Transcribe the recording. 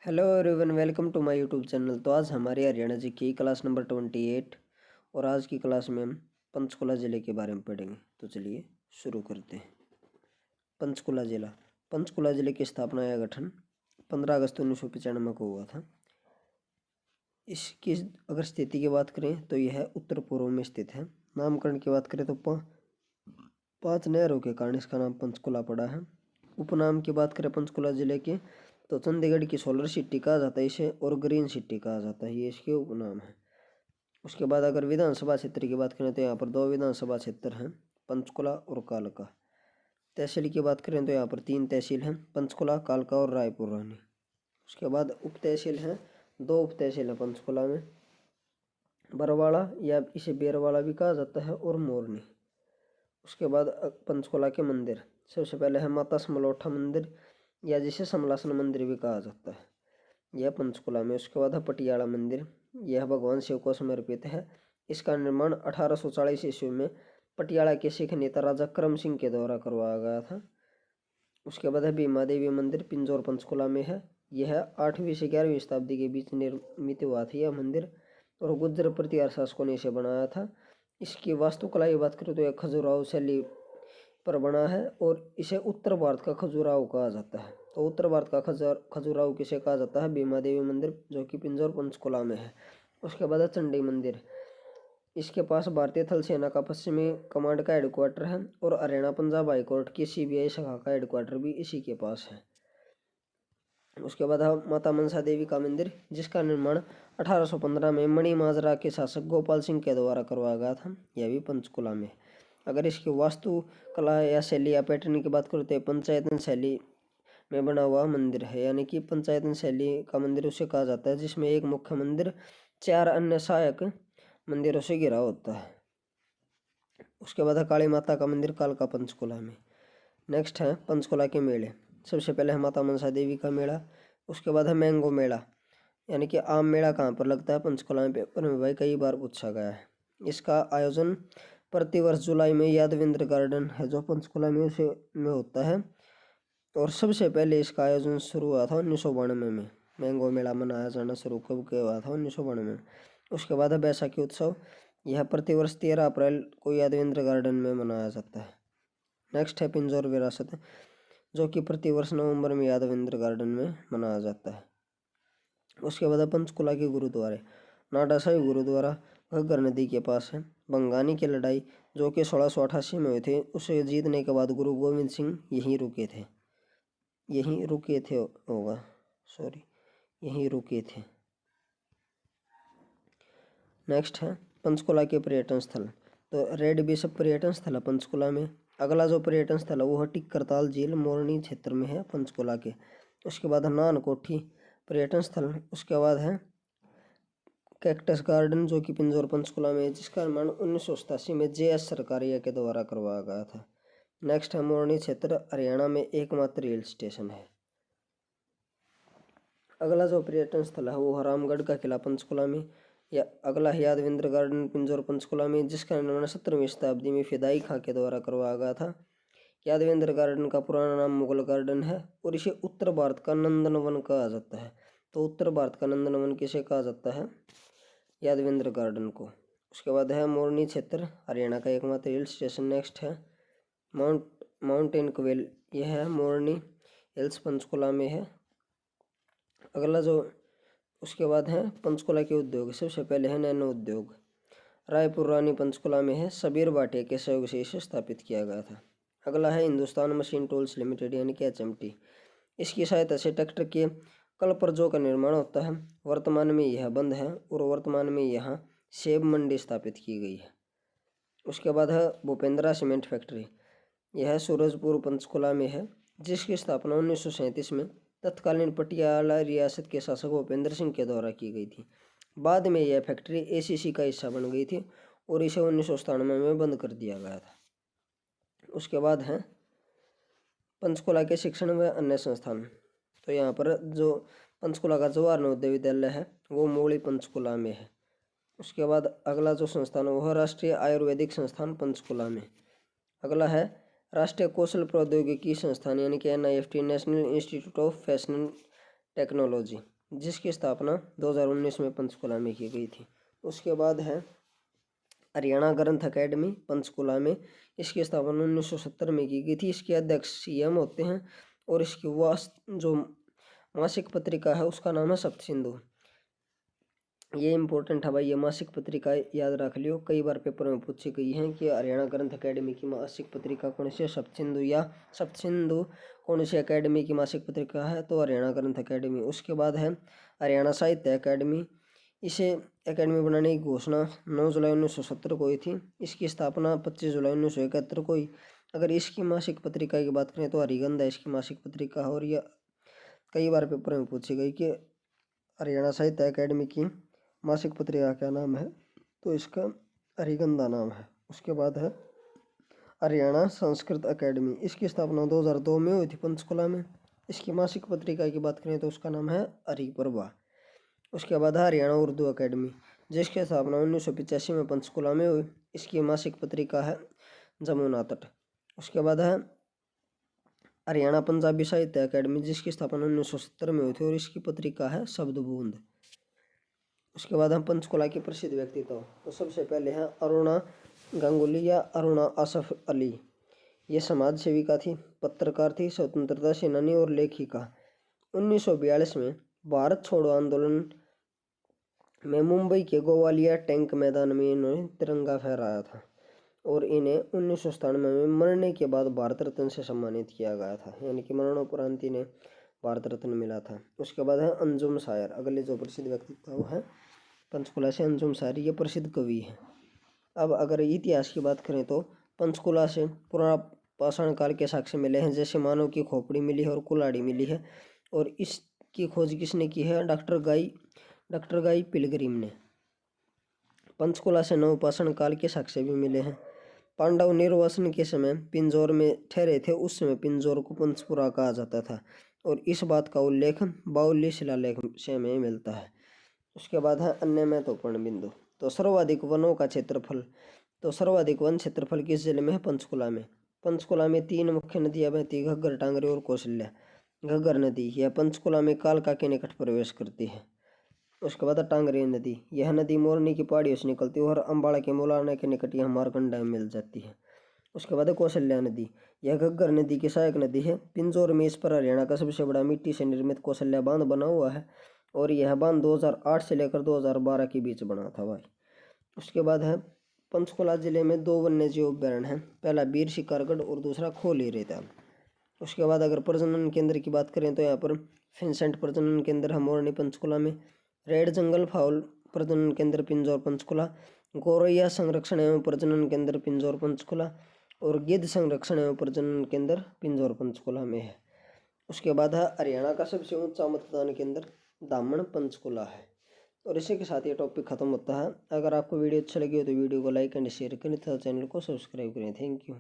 Hello everyone, welcome to my YouTube channel. तो आज हमारी हरियाणा जी की क्लास नंबर 28 और आज की क्लास में हम पंचकुला ज़िले के बारे में पढ़ेंगे। तो चलिए शुरू करते हैं। पंचकुला ज़िले की स्थापना या गठन 15 अगस्त 1995 को हुआ था। इसकी अगर स्थिति की बात करें तो यह उत्तर पूर्व में स्थित है। नामकरण की बात करें तो 5 नहरों के कारण इसका नाम पंचकुला पड़ा है। उपनाम की बात करें पंचकुला ज़िले के तो चंडीगढ़ की सोलर सिटी कहा जाता है इसे, और ग्रीन सिटी कहा जाता है, ये इसके उपनाम है। उसके बाद अगर विधानसभा क्षेत्र की बात करें तो यहाँ पर 2 विधानसभा क्षेत्र हैं, पंचकुला और कालका। तहसील की बात करें तो यहाँ पर 3 तहसील हैं, पंचकुला, कालका और रायपुर रानी। उसके बाद उप तहसील हैं, 2 उप तहसील हैं पंचकुला में, बरवाड़ा या इसे बेरवाड़ा भी कहा जाता है और मोरनी। उसके बाद पंचकुला के मंदिर, सबसे पहले है माता समलोठा मंदिर या जिसे समलासन मंदिर भी कहा जाता है, यह पंचकुला में। उसके बाद है पटियाला मंदिर, यह भगवान शिव को समर्पित है। इसका निर्माण 1840 ईस्वी में पटियाला के सिख नेता राजा करम सिंह के द्वारा करवाया गया था। उसके बाद है भीमा देवी मंदिर, पिंजौर पंचकुला में है। यह 8वीं से 11वीं शताब्दी के बीच निर्मित हुआ था यह मंदिर, और गुर्जर प्रतिहार शासकों ने इसे बनाया था। इसकी वास्तुकला की बात करें तो यह खजुराहो शैली पर बना है और इसे उत्तर भारत का खजुराहो कहा जाता है। तो उत्तर भारत का खजुराहो किसे कहा जाता है? भीमा देवी मंदिर, जो कि पिंजौर पंचकुला में है। उसके बाद है चंडी मंदिर, इसके पास भारतीय थल सेना का पश्चिमी कमांड का हेडक्वार्टर है और हरियाणा पंजाब हाईकोर्ट की सीबीआई शाखा का हेडक्वार्टर भी इसी के पास है। उसके बाद है माता मनसा देवी का मंदिर, जिसका निर्माण 1815 में मणि माजरा के शासक गोपाल सिंह के द्वारा करवाया गया था, यह भी पंचकुला में। अगर इसकी वास्तुकला या शैली या पैटर्न की बात करें तो पंचायतन शैली में बना हुआ मंदिर है, यानी कि पंचायतन शैली का मंदिर उसे कहा जाता है जिसमें एक मुख्य मंदिर 4 अन्य सहायक मंदिरों से घिरा होता है। उसके बाद है काली माता का मंदिर, कालका पंचकुला में। नेक्स्ट है पंचकुला के मेले, सबसे पहले है माता मनसा देवी का मेला। उसके बाद है मैंगो मेला, यानी कि आम मेला कहाँ पर लगता है? पंचकुला में। पेपर में भाई कई बार पूछा गया है। इसका आयोजन प्रतिवर्ष जुलाई में यादवेंद्र गार्डन है जो पंचकुला में उसे में होता है, और सबसे पहले इसका आयोजन शुरू हुआ था 1992 में। मैंगो मेला मनाया जाना शुरू कब हुआ था? 1992 में। उसके बाद है बैसाखी उत्सव, यह प्रतिवर्ष 13 अप्रैल को यादवेंद्र गार्डन में मनाया जाता है। नेक्स्ट है पिंजौर विरासत, जो कि प्रतिवर्ष नवंबर में यादवेंद्र गार्डन में मनाया जाता है। उसके बाद पंचकुला के गुरुद्वारे, नाडा साहिब गुरुद्वारा घग्गर नदी के पास है। बंगानी की लड़ाई जो कि 1688 में हुई थी, उसे जीतने के बाद गुरु गोविंद सिंह यहीं रुके थे, यहीं रुके थे। नेक्स्ट है पंचकुला के पर्यटन स्थल, तो रेड बिशप पर्यटन स्थल है पंचकुला में। अगला जो पर्यटन स्थल है वो है टिक्करताल झील, मोरनी क्षेत्र में है पंचकुला के। उसके बाद है नानकोठी पर्यटन स्थल। उसके बाद है कैक्टस गार्डन, जो कि पिंजौर पंचकुला में है, जिसका निर्माण 1987 में JS सरकारिया के द्वारा करवाया गया था। नेक्स्ट है मोरनी क्षेत्र, हरियाणा में एकमात्र हिल स्टेशन है। अगला जो पर्यटन स्थल है वो रामगढ़ का किला पंचकुला में, या अगला है यादवेंद्र गार्डन पिंजौर पंचकुला में, जिसका निर्माण 17वीं शताब्दी में फिदाई खां के द्वारा करवाया गया था। यादवेंद्र गार्डन का पुराना नाम मुगल गार्डन है और इसे उत्तर भारत का नंदनवन कहा जाता है। तो उत्तर भारत का नंदनवन किसे कहा जाता है? यादवेंद्र गार्डन को। उसके बाद है मोरनी क्षेत्र, हरियाणा का एकमात्र हिल स्टेशन। नेक्स्ट है माउंटेन क्वेल, यह है मोरनी हिल्स पंचकुला में है। अगला जो उसके बाद है पंचकुला के उद्योग, सबसे पहले है नैनो उद्योग, रायपुर रानी पंचकुला में है, सबीर भाटिया के सहयोग से इसे स्थापित किया गया था। अगला है हिंदुस्तान मशीन टूल्स लिमिटेड, यानी कि HMT, इसकी सहायता से ट्रैक्टर के कलपुर्जों का निर्माण होता है। वर्तमान में यह बंद है और वर्तमान में यहाँ सेब मंडी स्थापित की गई है। उसके बाद है भूपेंद्रा सीमेंट फैक्ट्री, यह सूरजपुर पंचकुला में है, जिसकी स्थापना 1937 में तत्कालीन पटियाला रियासत के शासक भूपेंद्र सिंह के द्वारा की गई थी। बाद में यह फैक्ट्री ACC का हिस्सा बन गई थी और इसे 1997 में बंद कर दिया गया था। उसके बाद है पंचकुला के शिक्षण व अन्य संस्थान, तो यहाँ पर जो पंचकुला का जवाहर नवोदय विद्यालय है वो मोड़ी पंचकुला में है। उसके बाद अगला जो संस्थान वो है राष्ट्रीय आयुर्वेदिक संस्थान पंचकुला में। अगला है राष्ट्रीय कौशल प्रौद्योगिकी संस्थान, यानी कि NIFT, national institute of fashion technology, जिसकी स्थापना 2019 में पंचकुला में की गई थी। उसके बाद है हरियाणा ग्रंथ अकेडमी पंचकुला में, इसकी स्थापना 1970 में की गई थी। इसके अध्यक्ष सीएम होते हैं और इसकी जो मासिक पत्रिका है उसका नाम है सप्तसिंधु। ये इंपॉर्टेंट है भाई, ये मासिक पत्रिका याद रख लियो, कई बार पेपर में पूछी गई है कि हरियाणा ग्रंथ अकेडमी की मासिक पत्रिका कौन सी है, सप्तसिंधु, या सप्तसिंधु कौन सी अकेडमी की मासिक पत्रिका है, तो हरियाणा ग्रंथ अकेडमी। उसके बाद है हरियाणा साहित्य अकेडमी, इसे अकेडमी बनाने की घोषणा 9 जुलाई 1970 को हुई थी। इसकी स्थापना 25 जुलाई 1971 को हुई। अगर इसकी मासिक पत्रिका की बात करें तो हरिगंध है इसकी मासिक पत्रिका, और यह कई बार पेपर में पूछी गई कि हरियाणा साहित्य अकेडमी की मासिक पत्रिका क्या नाम है, तो इसका हरिगंधा नाम है। उसके बाद है हरियाणा संस्कृत अकेडमी, इसकी स्थापना 2002 में हुई थी पंचकुला में। इसकी मासिक पत्रिका की बात करें तो उसका नाम है हरिप्रभा। उसके बाद है हरियाणा उर्दू अकेडमी, जिसकी स्थापना 1985 में पंचकुला में हुई। इसकी मासिक पत्रिका है जमुना तट। उसके बाद है हरियाणा पंजाबी साहित्य अकेडमी, जिसकी स्थापना 1970 में हुई थी और इसकी पत्रिका है शब्द बूंद। उसके बाद हम पंचकुला के प्रसिद्ध व्यक्तित्व, तो सबसे पहले है अरुणा गांगुली या अरुणा असफ अली। ये समाज सेविका थी, पत्रकार थी, स्वतंत्रता सेनानी और लेखिका। 1942 में भारत छोड़ो आंदोलन में मुंबई के गोवालिया टैंक मैदान में इन्होंने तिरंगा फहराया था और इन्हें 1997 में मरने के बाद भारत रत्न से सम्मानित किया गया था, यानी कि मरणोपरांत इन्हें भारत रत्न मिला था। उसके बाद है अंजुम शायर, अगले जो प्रसिद्ध व्यक्तित्व है पंचकुला से अंजुम शायर, ये प्रसिद्ध कवि है। अब अगर इतिहास की बात करें तो पंचकुला से पुराना पाषाण काल के साक्ष्य मिले हैं, जैसे मानव की खोपड़ी मिली है और कुल्हाड़ी मिली है, और इसकी खोज किसने की है, डॉक्टर गाई पिलग्रिम ने। पंचकुला से नवपाषाण काल के साक्ष्य भी मिले हैं। पांडव निर्वासन के समय पिंजौर में ठहरे थे, उस समय पिंजौर को पंचपुरा कहा जाता था और इस बात का उल्लेख बाउली शिलालेख से में मिलता है। उसके बाद है अन्य महत्वपूर्ण बिंदु, तो सर्वाधिक वनों का क्षेत्रफल, तो सर्वाधिक वन क्षेत्रफल किस जिले में है, पंचकुला में। पंचकुला में 3 मुख्य नदियां बहती है, घग्गर, टांगरी और कौशल्या। घग्गर नदी यह पंचकुला में कालका के निकट प्रवेश करती है। उसके बाद टांगरी नदी, यह नदी मोरनी की पहाड़ियों से निकलती है और अम्बाड़ा के मोलाना के निकट यह मारकंडा में मिल जाती है। उसके बाद कौशल्या नदी, यह घग्गर नदी की सहायक नदी है। पिंजौर में इस पर हरियाणा का सबसे बड़ा मिट्टी से निर्मित कौशल्या बांध बना हुआ है और यह बांध 2008 से लेकर 2012 के बीच बना था भाई। उसके बाद है पंचकुला जिले में 2 वन्यजीव अभ्यारण्य हैं, पहला बीर शिकारगढ़ और दूसरा खोली रेताल। उसके बाद अगर प्रजनन केंद्र की बात करें तो यहाँ पर फिंसेंट प्रजनन केंद्र है मोरनी पंचकुला में, रेड जंगल फाउल प्रजनन केंद्र पिंजौर पंचकुला, गौरैया संरक्षण एवं प्रजनन केंद्र पिंजौर पंचकुला और गिद्ध संरक्षण एवं प्रजनन केंद्र पिंजौर पंचकुला में है। उसके बाद है हरियाणा का सबसे ऊंचा मतदान केंद्र दामन पंचकुला है। और इसी के साथ ये टॉपिक खत्म होता है। अगर आपको वीडियो अच्छा लगी हो तो वीडियो को लाइक एंड शेयर करें तथा चैनल को सब्सक्राइब करें। Thank you.